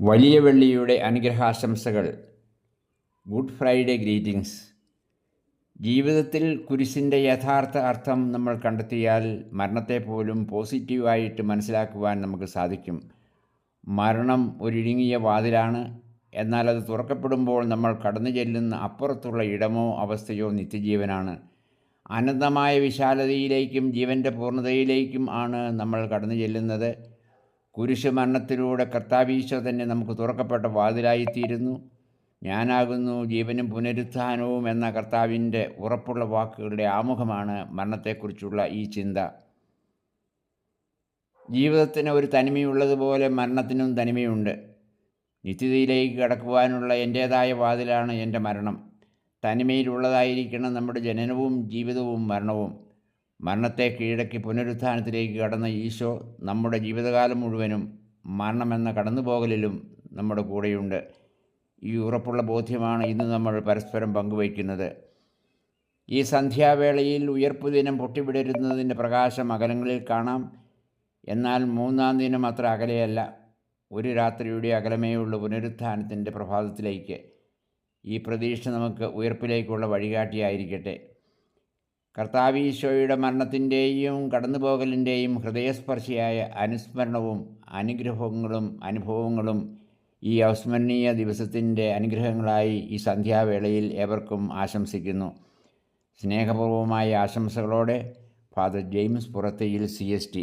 വലിയ വെള്ളിയുടെ അനുഗ്രഹാശംസകൾ. Good Friday greetings. ജീവിതത്തിൽ കുരിശിൻ്റെ യഥാർത്ഥ അർത്ഥം നമ്മൾ കണ്ടെത്തിയാൽ മരണത്തെപ്പോലും പോസിറ്റീവായിട്ട് മനസ്സിലാക്കുവാൻ നമുക്ക് സാധിക്കും. മരണം ഒരിടുങ്ങിയ വാതിലാണ്. എന്നാൽ അത് തുറക്കപ്പെടുമ്പോൾ നമ്മൾ കടന്നു ചെല്ലുന്ന അപ്പുറത്തുള്ള ഇടമോ അവസ്ഥയോ നിത്യജീവനാണ്. അനന്തമായ വിശാലതയിലേക്കും ജീവൻ്റെ പൂർണ്ണതയിലേക്കും ആണ് നമ്മൾ കടന്നു ചെല്ലുന്നത്. കുരിശ് മരണത്തിലൂടെ കർത്താവീശോ തന്നെ നമുക്ക് തുറക്കപ്പെട്ട വാതിലായിത്തീരുന്നു. ഞാനാകുന്നു ജീവനും പുനരുത്ഥാനവും എന്ന കർത്താവിൻ്റെ ഉറപ്പുള്ള വാക്കുകളുടെ ആമുഖമാണ് മരണത്തെക്കുറിച്ചുള്ള ഈ ചിന്ത. ജീവിതത്തിന് ഒരു തനിമയുള്ളതുപോലെ മരണത്തിനും തനിമയുണ്ട്. നിത്യതയിലേക്ക് കടക്കുവാനുള്ള എൻ്റേതായ വാതിലാണ് എൻ്റെ മരണം. തനിമയിലുള്ളതായിരിക്കണം നമ്മുടെ ജനനവും ജീവിതവും മരണവും. മരണത്തെ കീഴടക്കി പുനരുത്ഥാനത്തിലേക്ക് കടന്ന ഈശോ നമ്മുടെ ജീവിതകാലം മുഴുവനും മരണമെന്ന കടന്നുപോകലിലും നമ്മുടെ കൂടെയുണ്ട്. ഈ ഉറപ്പുള്ള ബോധ്യമാണ് ഇന്ന് നമ്മൾ പരസ്പരം പങ്കുവയ്ക്കുന്നത്. ഈ സന്ധ്യാവേളയിൽ ഉയർപ്പ് ദിനം പൊട്ടിവിടരുന്നതിൻ്റെ പ്രകാശം അകലങ്ങളിൽ കാണാം. എന്നാൽ മൂന്നാം ദിനം അത്ര അകലെയല്ല. ഒരു രാത്രിയുടെ അകലമേയുള്ള പുനരുത്ഥാനത്തിൻ്റെ പ്രഭാതത്തിലേക്ക്. ഈ പ്രതീക്ഷ നമുക്ക് ഉയർപ്പിലേക്കുള്ള വഴികാട്ടിയായിരിക്കട്ടെ. കർത്താവീശോയുടെ മരണത്തിൻ്റെയും കടന്നുപോകലിൻ്റെയും ഹൃദയസ്പർശിയായ അനുസ്മരണവും അനുഭവങ്ങളും ഈ അവിസ്മരണീയ ദിവസത്തിൻ്റെ അനുഗ്രഹങ്ങളായി ഈ സന്ധ്യാവേളയിൽ ഏവർക്കും ആശംസിക്കുന്നു. സ്നേഹപൂർവമായ ആശംസകളോടെ ഫാദർ ജെയിംസ് പുറത്തയിൽ CST.